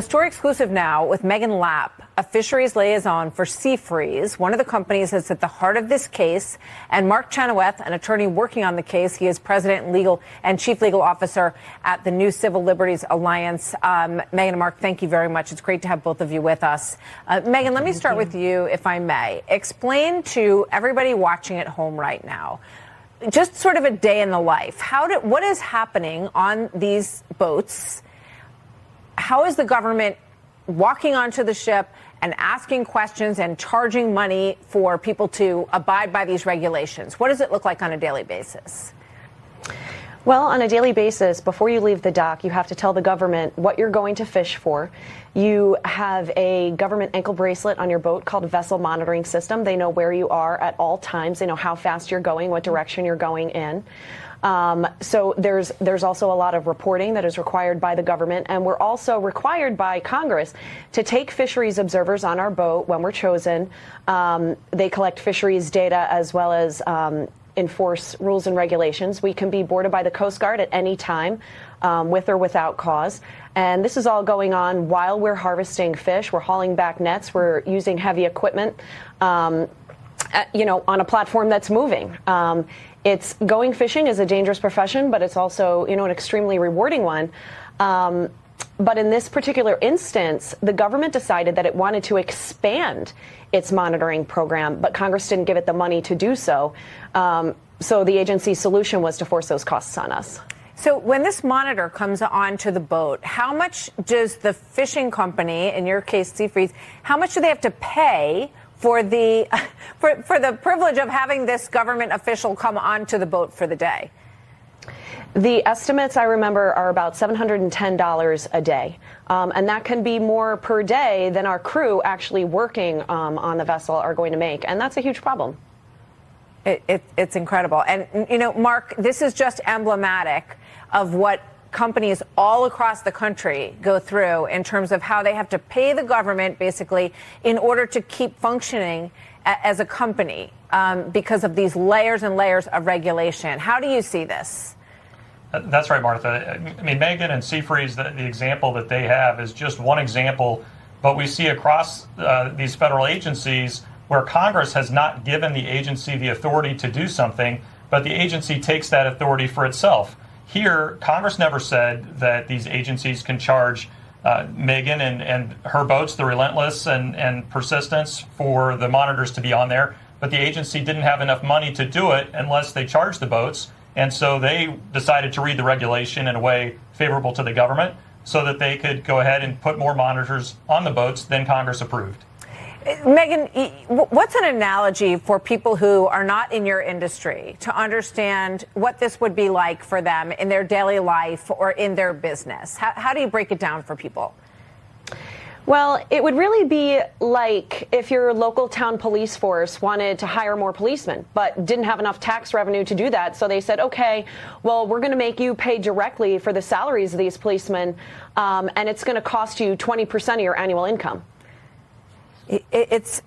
Story exclusive now with Meghan Lapp, a fisheries liaison for Seafreeze, one of the companies that's at the heart of this case, and Mark Chenoweth, an attorney working on the case. He is president and chief legal officer at the New Civil Liberties Alliance. Meghan and Mark, thank you very much. It's great to have both of you with us. Meghan, let me start with you, if I may. Explain to everybody watching at home right now, just sort of a day in the life. What is happening on these boats? How is the government walking onto the ship and asking questions and charging money for people to abide by these regulations? What does it look like on a daily basis? Well, on a daily basis, before you leave the dock, you have to tell the government what you're going to fish for. You have a government ankle bracelet on your boat called a vessel monitoring system. They know where you are at all times. They know how fast you're going, what direction you're going in. So there's also a lot of reporting that is required by the government, and we're also required by Congress to take fisheries observers on our boat when we're chosen. They collect fisheries data as well as enforce rules and regulations. We can be boarded by the Coast Guard at any time, with or without cause. And this is all going on while we're harvesting fish. We're hauling back nets. We're using heavy equipment, on a platform that's moving. Going fishing is a dangerous profession, but it's also, an extremely rewarding one. But in this particular instance, the government decided that it wanted to expand its monitoring program, but Congress didn't give it the money to do so. So the agency's solution was to force those costs on us. So when this monitor comes onto the boat, how much does the fishing company, in your case, Seafreeze, how much do they have to pay for the privilege of having this government official come onto the boat for the day? The estimates, I remember, are about $710 a day. And that can be more per day than our crew actually working on the vessel are going to make. And that's a huge problem. It's incredible. And, Mark, this is just emblematic of what companies all across the country go through in terms of how they have to pay the government, basically, in order to keep functioning as a company because of these layers and layers of regulation. How do you see this? That's right, Martha. I mean, Meghan and Seafreeze, the example that they have is just one example, but we see across these federal agencies where Congress has not given the agency the authority to do something, but the agency takes that authority for itself. Here, Congress never said that these agencies can charge Meghan and her boats, the Relentless and Persistence, for the monitors to be on there. But the agency didn't have enough money to do it unless they charged the boats. And so they decided to read the regulation in a way favorable to the government so that they could go ahead and put more monitors on the boats than Congress approved. Meghan, what's an analogy for people who are not in your industry to understand what this would be like for them in their daily life or in their business? How do you break it down for people? Well, it would really be like if your local town police force wanted to hire more policemen, but didn't have enough tax revenue to do that. So they said, OK, well, we're going to make you pay directly for the salaries of these policemen, and it's going to cost you 20% of your annual income. It's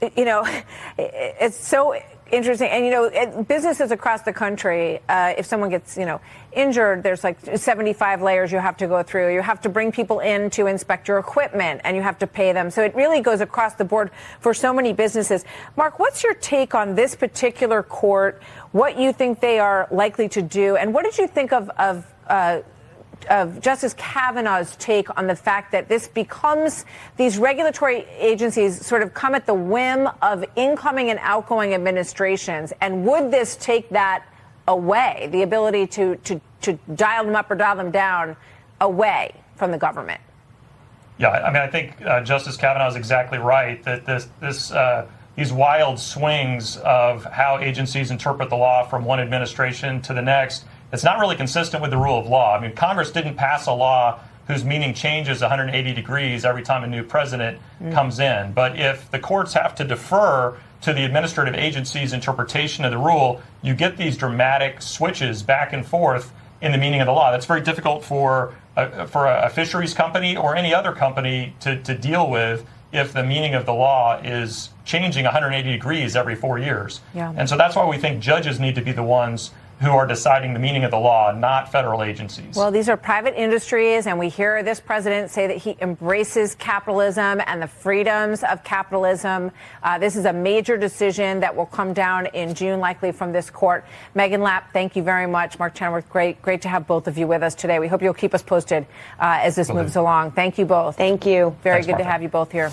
so interesting. And, businesses across the country, if someone gets, injured, there's like 75 layers you have to go through. You have to bring people in to inspect your equipment and you have to pay them. So it really goes across the board for so many businesses. Mark, what's your take on this particular court, what you think they are likely to do? And what did you think of Justice Kavanaugh's take on the fact that this becomes these regulatory agencies sort of come at the whim of incoming and outgoing administrations? And would this take that away, the ability to dial them up or dial them down away from the government? Yeah, I mean, I think Justice Kavanaugh is exactly right that these wild swings of how agencies interpret the law from one administration to the next, it's not really consistent with the rule of law. I mean, Congress didn't pass a law whose meaning changes 180 degrees every time a new president comes in. But if the courts have to defer to the administrative agency's interpretation of the rule, you get these dramatic switches back and forth in the meaning of the law. That's very difficult for a fisheries company or any other company to deal with if the meaning of the law is changing 180 degrees every 4 years. Yeah. And so that's why we think judges need to be the ones who are deciding the meaning of the law, not federal agencies. Well, these are private industries, and we hear this president say that he embraces capitalism and the freedoms of capitalism. This is a major decision that will come down in June, likely from this court. Meghan, Lapp, thank you very much. Mark Chenoweth, great to have both of you with us today. We hope you'll keep us posted as this moves along. Thank you both. Thank you. Very Thanks, good Martha. to have you both here.